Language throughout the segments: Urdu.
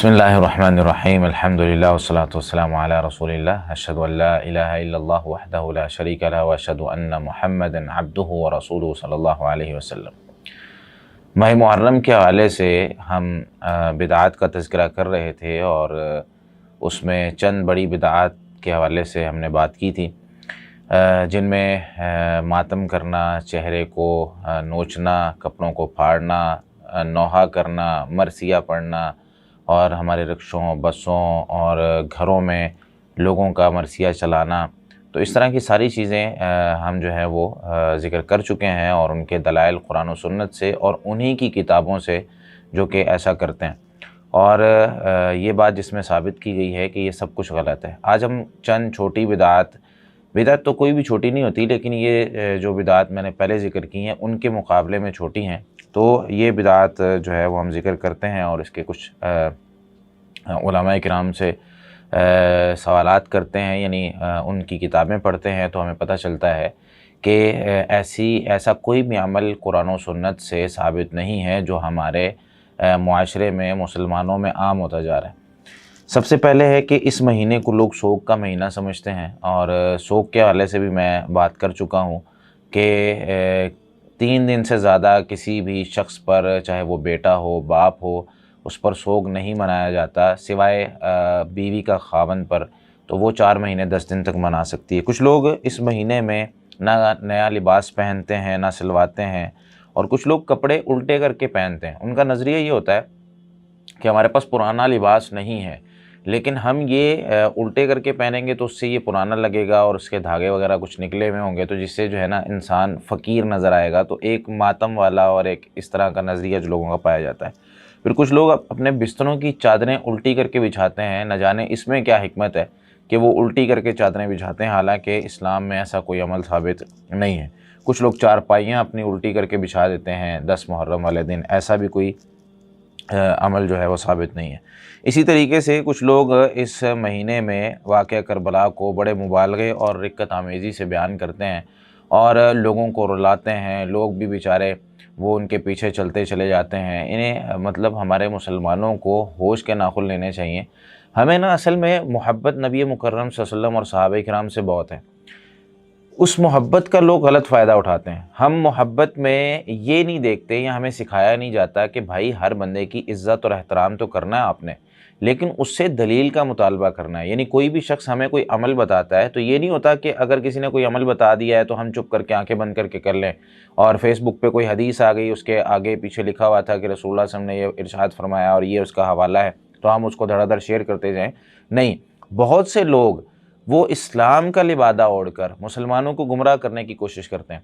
بسم اللہ الرحمن الرحیم الحمدللہ والصلاة والسلام علی رسول اللہ اشہد ان لا الہ الا اللہ وحدہ لا شریک لہ واشہد ان محمدا عبدہ ورسولہ صلی اللہ علیہ وسلم۔ ماہ محرم کے حوالے سے ہم بدعات کا تذکرہ کر رہے تھے اور اس میں چند بڑی بدعات کے حوالے سے ہم نے بات کی تھی، جن میں ماتم کرنا، چہرے کو نوچنا، کپڑوں کو پھاڑنا، نوحہ کرنا، مرثیہ پڑھنا اور ہمارے رکشوں، بسوں اور گھروں میں لوگوں کا مرثیہ چلانا، تو اس طرح کی ساری چیزیں ہم جو ہے وہ ذکر کر چکے ہیں، اور ان کے دلائل قرآن و سنت سے اور انہی کی کتابوں سے جو کہ ایسا کرتے ہیں، اور یہ بات جس میں ثابت کی گئی ہے کہ یہ سب کچھ غلط ہے۔ آج ہم چند چھوٹی بدعات تو کوئی بھی چھوٹی نہیں ہوتی، لیکن یہ جو بدعات میں نے پہلے ذکر کی ہیں ان کے مقابلے میں چھوٹی ہیں، تو یہ بدعات جو ہے وہ ہم ذکر کرتے ہیں اور اس کے کچھ علماء کرام سے سوالات کرتے ہیں، یعنی ان کی کتابیں پڑھتے ہیں، تو ہمیں پتہ چلتا ہے کہ ایسا کوئی بھی عمل قرآن و سنت سے ثابت نہیں ہے جو ہمارے معاشرے میں مسلمانوں میں عام ہوتا جا رہا ہے۔ سب سے پہلے ہے کہ اس مہینے کو لوگ سوگ کا مہینہ سمجھتے ہیں، اور سوگ کے حوالے سے بھی میں بات کر چکا ہوں کہ 3 دن سے زیادہ کسی بھی شخص پر، چاہے وہ بیٹا ہو، باپ ہو، اس پر سوگ نہیں منایا جاتا سوائے بیوی کا خاوند پر، تو وہ 4 مہینے 10 دن تک منا سکتی ہے۔ کچھ لوگ اس مہینے میں نہ نیا لباس پہنتے ہیں، نہ سلواتے ہیں، اور کچھ لوگ کپڑے الٹے کر کے پہنتے ہیں۔ ان کا نظریہ یہ ہوتا ہے کہ ہمارے پاس پرانا لباس نہیں ہے، لیکن ہم یہ الٹے کر کے پہنیں گے تو اس سے یہ پرانا لگے گا، اور اس کے دھاگے وغیرہ کچھ نکلے ہوئے ہوں گے، تو جس سے جو ہے نا انسان فقیر نظر آئے گا۔ تو ایک ماتم والا اور ایک اس طرح کا نظریہ جو لوگوں کا پایا جاتا ہے۔ پھر کچھ لوگ اپنے بستروں کی چادریں الٹی کر کے بچھاتے ہیں، نہ جانے اس میں کیا حکمت ہے کہ وہ الٹی کر کے چادریں بچھاتے ہیں، حالانکہ اسلام میں ایسا کوئی عمل ثابت نہیں ہے۔ کچھ لوگ چارپائیاں اپنی الٹی کر کے بچھا دیتے ہیں 10 محرم والے دن، ایسا بھی کوئی عمل جو ہے وہ ثابت نہیں ہے۔ اسی طریقے سے کچھ لوگ اس مہینے میں واقعہ کربلا کو بڑے مبالغے اور رقت آمیزی سے بیان کرتے ہیں اور لوگوں کو رلاتے ہیں، لوگ بھی بیچارے وہ ان کے پیچھے چلتے چلے جاتے ہیں۔ انہیں مطلب ہمارے مسلمانوں کو ہوش کے ناخن لینے چاہیے۔ ہمیں نا اصل میں محبت نبی مکرم صلی اللہ علیہ وسلم اور صحابہ کرام سے بہت ہے، اس محبت کا لوگ غلط فائدہ اٹھاتے ہیں۔ ہم محبت میں یہ نہیں دیکھتے، یا ہمیں سکھایا نہیں جاتا کہ بھائی ہر بندے کی عزت اور احترام تو کرنا ہے آپ نے، لیکن اس سے دلیل کا مطالبہ کرنا ہے۔ یعنی کوئی بھی شخص ہمیں کوئی عمل بتاتا ہے تو یہ نہیں ہوتا کہ اگر کسی نے کوئی عمل بتا دیا ہے تو ہم چپ کر کے آنکھیں بند کر کے کر لیں، اور فیس بک پہ کوئی حدیث آ گئی، اس کے آگے پیچھے لکھا ہوا تھا کہ رسول اللہ صلی اللہ علیہ وسلم نے یہ ارشاد فرمایا اور یہ اس کا حوالہ ہے، تو ہم اس کو دھڑا دھڑ شیئر کرتے جائیں۔ نہیں، بہت سے لوگ وہ اسلام کا لبادہ اوڑھ کر مسلمانوں کو گمراہ کرنے کی کوشش کرتے ہیں،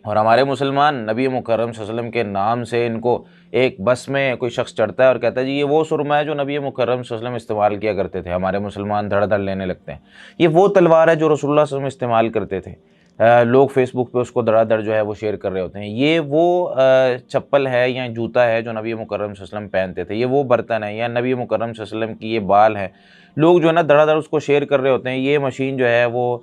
اور ہمارے مسلمان نبی مکرم صلی اللہ علیہ وسلم کے نام سے ان کو ایک بس میں کوئی شخص چڑھتا ہے اور کہتا ہے جی یہ وہ سرما ہے جو نبی مکرم صلی اللہ علیہ وسلم استعمال کیا کرتے تھے، ہمارے مسلمان دھڑ دھڑ لینے لگتے ہیں۔ یہ وہ تلوار ہے جو رسول اللہ صلی اللہ علیہ وسلم استعمال کرتے تھے، لوگ فیس بک پہ اس کو دھڑا دھڑ جو ہے وہ شیئر کر رہے ہوتے ہیں۔ یہ وہ چپل ہے یا جوتا ہے جو نبی مکرم صلی اللہ علیہ وسلم پہنتے تھے، یہ وہ برتن ہے یا نبی مکرم صلی اللہ علیہ وسلم کی یہ بال ہے، لوگ جو ہے نا دھڑا دھڑ اس کو شیئر کر رہے ہوتے ہیں۔ یہ مشین جو ہے وہ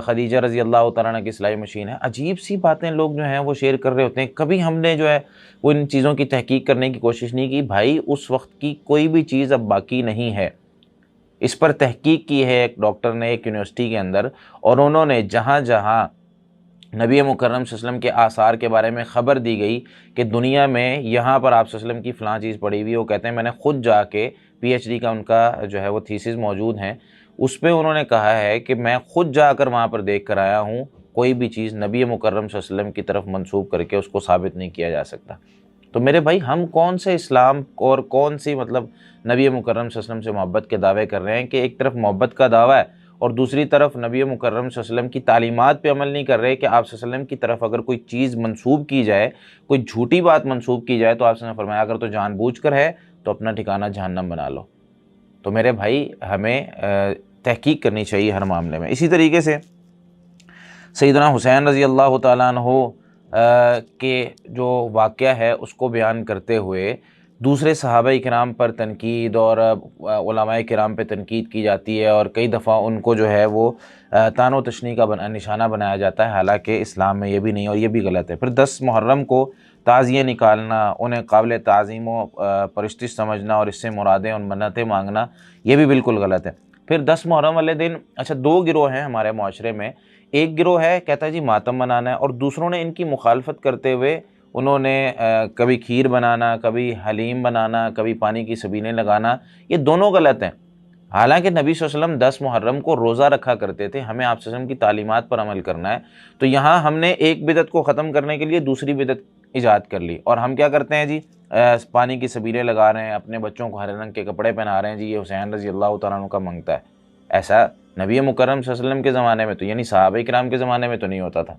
خدیجہ رضی اللہ تعالیٰ عنہ کی سلائی مشین ہے۔ عجیب سی باتیں لوگ جو ہیں وہ شیئر کر رہے ہوتے ہیں۔ کبھی ہم نے جو ہے وہ ان چیزوں کی تحقیق کرنے کی کوشش نہیں کی۔ بھائی اس وقت کی کوئی بھی چیز اب باقی نہیں ہے، اس پر تحقیق کی ہے ایک ڈاکٹر نے ایک یونیورسٹی کے اندر، اور انہوں نے جہاں جہاں نبی مکرم صلی اللہ علیہ وسلم کے آثار کے بارے میں خبر دی گئی کہ دنیا میں یہاں پر آپ صلی اللہ علیہ وسلم کی فلاں چیز پڑی ہوئی، وہ کہتے ہیں میں نے خود جا کے PhD کا ان کا جو ہے وہ تھیسز موجود ہیں، اس پہ انہوں نے کہا ہے کہ میں خود جا کر وہاں پر دیکھ کر آیا ہوں، کوئی بھی چیز نبی مکرم صلی اللہ علیہ وسلم کی طرف منسوب کر کے اس کو ثابت نہیں کیا جا سکتا۔ تو میرے بھائی ہم کون سے اسلام اور کون سی مطلب نبی مکرم صلی اللہ علیہ وسلم سے محبت کے دعوے کر رہے ہیں کہ ایک طرف محبت کا دعویٰ ہے اور دوسری طرف نبی مکرم صلی اللہ علیہ وسلم کی تعلیمات پہ عمل نہیں کر رہے کہ آپ صلی اللہ علیہ وسلم کی طرف اگر کوئی چیز منسوب کی جائے، کوئی جھوٹی بات منسوب کی جائے، تو آپ صلی اللہ علیہ وسلم نے فرمایا اگر تو جان بوجھ کر ہے تو اپنا ٹھکانہ جہنم بنا لو۔ تو میرے بھائی ہمیں تحقیق کرنی چاہیے ہر معاملے میں۔ اسی طریقے سے سیدنا حسین رضی اللہ تعالیٰ عنہ کے جو واقعہ ہے اس کو بیان کرتے ہوئے دوسرے صحابہ کرام پر تنقید اور علماء کرام پہ تنقید کی جاتی ہے، اور کئی دفعہ ان کو جو ہے وہ طعن و تشنیع کا نشانہ بنایا جاتا ہے، حالانکہ اسلام میں یہ بھی نہیں اور یہ بھی غلط ہے۔ پھر 10 محرم کو تعزیے نکالنا، انہیں قابل تعظیم و پرستش سمجھنا اور اس سے مرادیں اور منتیں مانگنا، یہ بھی بالکل غلط ہے۔ پھر 10 محرم والے دن اچھا 2 گروہ ہیں ہمارے معاشرے میں، ایک گروہ ہے کہتا ہے جی ماتم منانا ہے، اور دوسروں نے ان کی مخالفت کرتے ہوئے انہوں نے کبھی کھیر بنانا، کبھی حلیم بنانا، کبھی پانی کی سبیلیں لگانا، یہ دونوں غلط ہیں۔ حالانکہ نبی صلی اللہ علیہ وسلم 10 محرم کو روزہ رکھا کرتے تھے، ہمیں آپ صلی اللہ علیہ وسلم کی تعلیمات پر عمل کرنا ہے، تو یہاں ہم نے ایک بدعت کو ختم کرنے کے لیے دوسری بدعت ایجاد کر لی، اور ہم کیا کرتے ہیں جی پانی کی سبیلیں لگا رہے ہیں، اپنے بچوں کو ہرے رنگ کے کپڑے پہنا رہے ہیں، جی یہ حسین رضی اللہ تعالیٰ عنہ کا منگتا ہے۔ ایسا نبی مکرم صلی اللہ علیہ وسلم کے زمانے میں تو یعنی صحابہ کرام کے زمانے میں تو نہیں ہوتا تھا،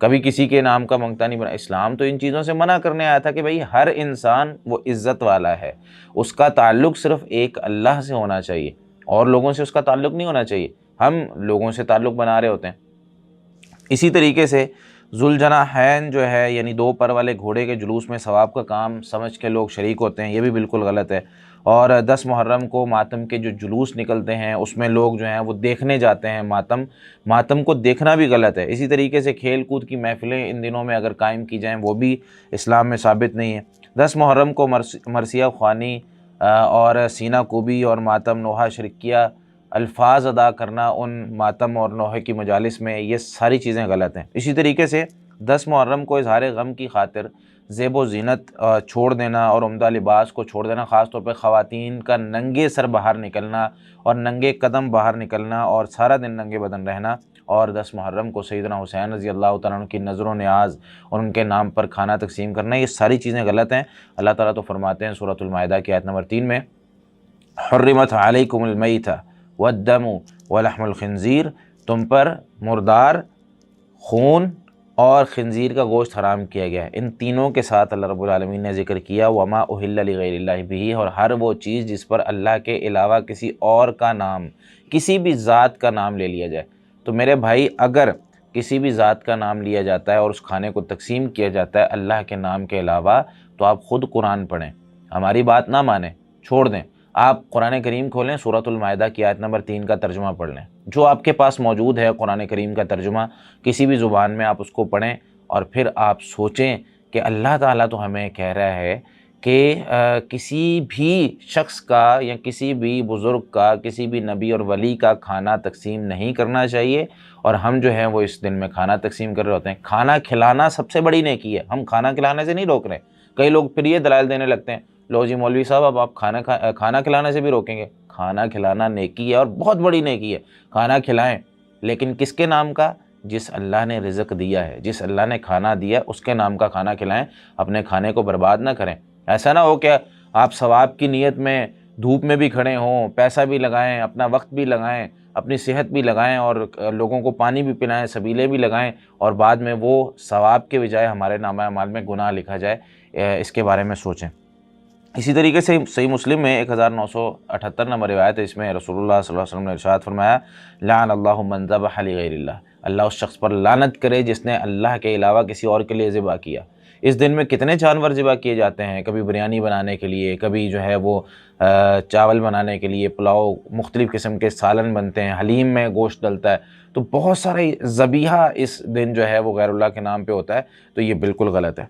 کبھی کسی کے نام کا منگتا نہیں بنا۔ اسلام تو ان چیزوں سے منع کرنے آیا تھا کہ بھئی ہر انسان وہ عزت والا ہے، اس کا تعلق صرف ایک اللہ سے ہونا چاہیے، اور لوگوں سے اس کا تعلق نہیں ہونا چاہیے، ہم لوگوں سے تعلق بنا رہے ہوتے ہیں۔ اسی طریقے سے ذوالجناحین جو ہے یعنی 2 پر والے گھوڑے کے جلوس میں ثواب کا کام سمجھ کے لوگ شریک ہوتے ہیں، یہ بھی بالکل غلط ہے۔ اور 10 محرم کو ماتم کے جو جلوس نکلتے ہیں اس میں لوگ جو ہیں وہ دیکھنے جاتے ہیں، ماتم کو دیکھنا بھی غلط ہے۔ اسی طریقے سے کھیل کود کی محفلیں ان دنوں میں اگر قائم کی جائیں وہ بھی اسلام میں ثابت نہیں ہے۔ 10 محرم کو مرثیہ خوانی اور سینہ کوبی اور ماتم نوحہ شرکیہ الفاظ ادا کرنا ان ماتم اور نوحے کی مجالس میں، یہ ساری چیزیں غلط ہیں۔ اسی طریقے سے 10 محرم کو اظہار غم کی خاطر زیب و زینت چھوڑ دینا اور عمدہ لباس کو چھوڑ دینا، خاص طور پہ خواتین کا ننگے سر باہر نکلنا اور ننگے قدم باہر نکلنا اور سارا دن ننگے بدن رہنا، اور 10 محرم کو سیدنا حسین رضی اللہ تعالیٰ عنہ کی نظر و نیاز اور ان کے نام پر کھانا تقسیم کرنا، یہ ساری چیزیں غلط ہیں۔ اللہ تعالیٰ تو فرماتے ہیں سورۃ المائدہ کی آیت نمبر 3 میں، حرمت علیکم المیتہ والدم ولحم الخنزیر، تم پر مردار، خون اور خنزیر کا گوشت حرام کیا گیا ہے۔ ان تینوں کے ساتھ اللہ رب العالمین نے ذکر کیا وما اہل لغیر اللہ بہ، اور ہر وہ چیز جس پر اللہ کے علاوہ کسی اور کا نام، کسی بھی ذات کا نام لے لیا جائے۔ تو میرے بھائی اگر کسی بھی ذات کا نام لیا جاتا ہے اور اس کھانے کو تقسیم کیا جاتا ہے اللہ کے نام کے علاوہ، تو آپ خود قرآن پڑھیں، ہماری بات نہ مانیں، چھوڑ دیں۔ آپ قرآن کریم کھولیں، سورۃ المائدہ کی آیت نمبر 3 کا ترجمہ پڑھ لیں، جو آپ کے پاس موجود ہے قرآن کریم کا ترجمہ کسی بھی زبان میں، آپ اس کو پڑھیں، اور پھر آپ سوچیں کہ اللہ تعالیٰ تو ہمیں کہہ رہا ہے کہ کسی بھی شخص کا یا کسی بھی بزرگ کا، کسی بھی نبی اور ولی کا کھانا تقسیم نہیں کرنا چاہیے، اور ہم جو ہیں وہ اس دن میں کھانا تقسیم کر رہے ہوتے ہیں۔ کھانا کھلانا سب سے بڑی نیکی ہے، ہم کھانا کھلانے سے نہیں روک رہے۔ کئی لوگ پھر یہ دلائل دینے لگتے ہیں، لو جی مولوی صاحب اب آپ کھانا کھلانے سے بھی روکیں گے؟ کھانا کھلانا نیکی ہے اور بہت بڑی نیکی ہے، کھانا کھلائیں، لیکن کس کے نام کا؟ جس اللہ نے رزق دیا ہے، جس اللہ نے کھانا دیا اس کے نام کا کھانا کھلائیں، اپنے کھانے کو برباد نہ کریں۔ ایسا نہ ہو کہ آپ ثواب کی نیت میں دھوپ میں بھی کھڑے ہوں، پیسہ بھی لگائیں، اپنا وقت بھی لگائیں، اپنی صحت بھی لگائیں، اور لوگوں کو پانی بھی پلائیں، سبیلیں بھی لگائیں، اور بعد میں وہ ثواب کے بجائے ہمارے نامہ اعمال میں گناہ لکھا جائے۔ اس کے بارے میں سوچیں۔ اسی طریقے سے صحیح مسلم میں 1978 نمبر روایت ہے، اس میں رسول اللہ صلی اللہ علیہ وسلم نے ارشاد فرمایا، لعن اللہ من ذبح لغیر اللہ، اللہ اس شخص پر لعنت کرے جس نے اللہ کے علاوہ کسی اور کے لیے ذبح کیا۔ اس دن میں کتنے جانور ذبح کیے جاتے ہیں، کبھی بریانی بنانے کے لیے، کبھی جو ہے وہ چاول بنانے کے لیے، پلاؤ، مختلف قسم کے سالن بنتے ہیں، حلیم میں گوشت ڈلتا ہے، تو بہت سارے ذبیحہ اس دن جو ہے وہ غیر اللہ کے نام پہ ہوتا ہے، تو یہ بالکل غلط ہے۔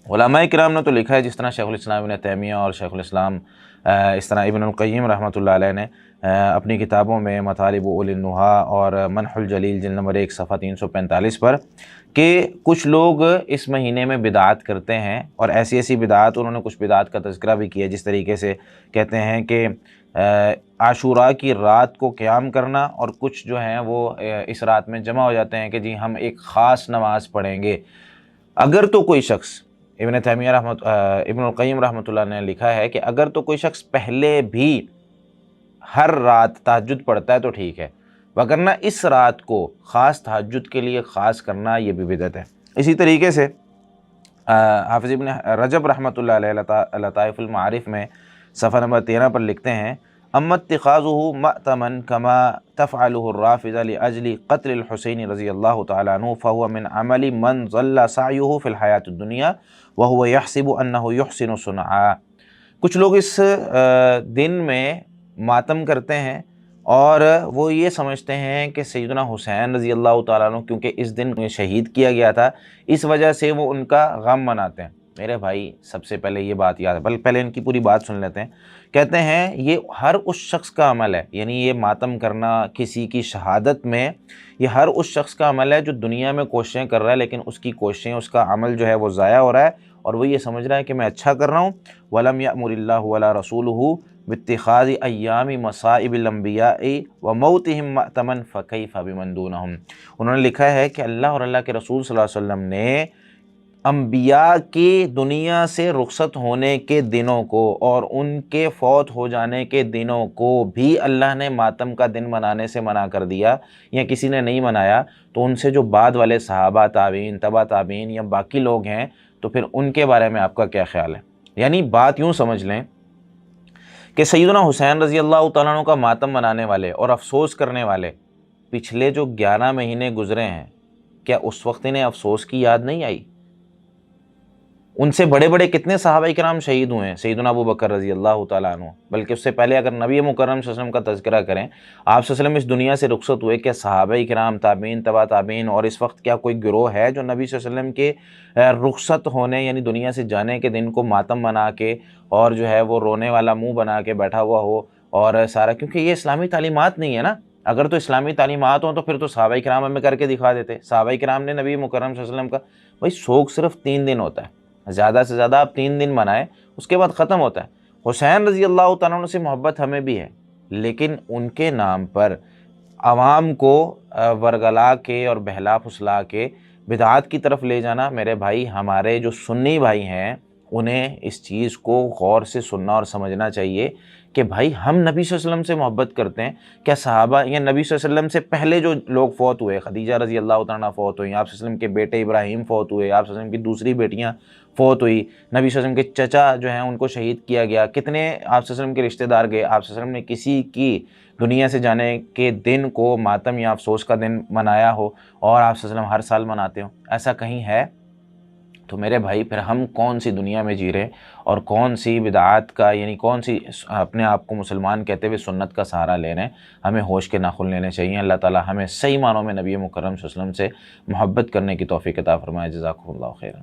علماء کرام نے تو لکھا ہے، جس طرح شیخ الاسلام ابن تیمیہ اور شیخ الاسلام اس طرح ابن القیم رحمۃ اللہ علیہ نے اپنی کتابوں میں مطالب اولی النہیٰ اور منح الجلیل جلد نمبر 1 صفحہ 345 پر، کہ کچھ لوگ اس مہینے میں بدعات کرتے ہیں، اور ایسی ایسی بدعات، انہوں نے کچھ بدعات کا تذکرہ بھی کیا، جس طریقے سے کہتے ہیں کہ عاشوراء کی رات کو قیام کرنا، اور کچھ جو ہیں وہ اس رات میں جمع ہو جاتے ہیں کہ جی ہم ایک خاص نماز پڑھیں گے۔ اگر تو کوئی شخص، ابن القیم رحمۃ اللہ نے لکھا ہے کہ اگر تو کوئی شخص پہلے بھی ہر رات تہجد پڑھتا ہے تو ٹھیک ہے، وگرنہ اس رات کو خاص تہجد کے لیے خاص کرنا یہ بھی بدعت ہے۔ اسی طریقے سے حافظ ابن رجب رحمۃ اللہ علیہ لطائف المعارف میں صفحہ نمبر 13 پر لکھتے ہیں، اما اتخاذہ مأتما کما تفعلہ الرافضہ لاجل قتل الحسین رضی اللہ تعالی عنہ فہو من عمل من ضل سعیہ فی الحیاۃ الدنیا وہو یحسب انہ یحسن صنعا۔ کچھ لوگ اس دن میں ماتم کرتے ہیں اور وہ یہ سمجھتے ہیں کہ سیدنا حسین رضی اللہ تعالیٰ عنہ کیونکہ اس دن انہیں شہید کیا گیا تھا، اس وجہ سے وہ ان کا غم مناتے ہیں۔ میرے بھائی سب سے پہلے یہ بات یاد ہے، بلکہ پہلے ان کی پوری بات سن لیتے ہیں۔ کہتے ہیں یہ ہر اس شخص کا عمل ہے، یعنی یہ ماتم کرنا کسی کی شہادت میں، یہ ہر اس شخص کا عمل ہے جو دنیا میں کوششیں کر رہا ہے لیکن اس کی کوششیں، اس کا عمل جو ہے وہ ضائع ہو رہا ہے، اور وہ یہ سمجھ رہا ہے کہ میں اچھا کر رہا ہوں۔ وَلَمْ يَأْمُرِ اللَّهُ وَلَا رَسُولُهُ باتخاذ ایام مصائب الانبیاء وموتهم مأتما فکیف بمن دونہم۔ انہوں نے لکھا ہے کہ اللہ اور اللہ کے رسول صلی اللہ علیہ وسلم نے انبیاء کی دنیا سے رخصت ہونے کے دنوں کو اور ان کے فوت ہو جانے کے دنوں کو بھی اللہ نے ماتم کا دن منانے سے منع کر دیا، یا کسی نے نہیں منایا تو ان سے جو بعد والے صحابہ، تابعین، تبع تابعین یا باقی لوگ ہیں تو پھر ان کے بارے میں آپ کا کیا خیال ہے؟ یعنی بات یوں سمجھ لیں کہ سیدنا حسین رضی اللہ تعالیٰ عنہ کا ماتم منانے والے اور افسوس کرنے والے پچھلے جو 11 مہینے گزرے ہیں، کیا اس وقت انہیں افسوس کی یاد نہیں آئی؟ ان سے بڑے بڑے کتنے صحابہ کرام شہید ہوئے ہیں، سیدنا ابو بکر رضی اللہ تعالیٰ عنہ، بلکہ اس سے پہلے اگر نبی مکرم صلی اللہ علیہ وسلم کا تذکرہ کریں، آپ صلی اللہ علیہ وسلم اس دنیا سے رخصت ہوئے، کیا صحابہ کرام، تابعین، تبع تابعین اور اس وقت کیا کوئی گروہ ہے جو نبی صلی اللہ علیہ وسلم کے رخصت ہونے یعنی دنیا سے جانے کے دن کو ماتم منا کے اور جو ہے وہ رونے والا منہ بنا کے بیٹھا ہوا ہو اور سارا؟ کیونکہ یہ اسلامی تعلیمات نہیں ہے نا۔ اگر تو اسلامی تعلیمات ہوں تو پھر تو صحابہ کرام ہمیں کر کے دکھا دیتے۔ صحابہ کرام نے نبی مکرم صلی اللہ علیہ وسلم کا، بھائی سوگ صرف 3 دن ہوتا ہے، زیادہ سے زیادہ آپ 3 دن منائیں، اس کے بعد ختم ہوتا ہے۔ حسین رضی اللہ تعالیٰ عنہ سے محبت ہمیں بھی ہے، لیکن ان کے نام پر عوام کو ورگلا کے اور بہلا پھسلا کے بدعات کی طرف لے جانا، میرے بھائی ہمارے جو سنی بھائی ہیں انہیں اس چیز کو غور سے سننا اور سمجھنا چاہیے کہ بھائی ہم نبی صلی اللہ علیہ وسلم سے محبت کرتے ہیں، کیا صحابہ یا نبی صلی اللہ علیہ وسلم سے پہلے جو لوگ فوت ہوئے، خدیجہ رضی اللہ تعالیٰ عنہ فوت ہوئی، آپ صلی اللہ علیہ وسلم کے بیٹے ابراہیم فوت ہوئے، آپ صلی اللہ علیہ وسلم کی دوسری بیٹیاں فوت ہوئی، نبی صلی اللہ علیہ وسلم کے چچا جو ہیں ان کو شہید کیا گیا، کتنے آپ صلی اللہ علیہ وسلم کے رشتہ دار گئے، آپ صلی اللہ علیہ وسلم نے کسی کی دنیا سے جانے کے دن کو ماتم یا افسوس کا دن منایا ہو اور آپ صلی اللہ علیہ وسلم ہر سال مناتے ہو؟ ایسا کہیں ہے؟ تو میرے بھائی پھر ہم کون سی دنیا میں جی رہے اور کون سی بدعات کا، یعنی کون سی اپنے آپ کو مسلمان کہتے ہوئے سنت کا سہارا لے رہے ہیں؟ ہمیں ہوش کے ناخن لینے چاہیے۔ اللہ تعالی ہمیں صحیح معنوں میں نبی مکرم صلی اللہ علیہ وسلم سے محبت کرنے کی توفیق عطا فرمائے۔ جزاکم اللہ خیرا۔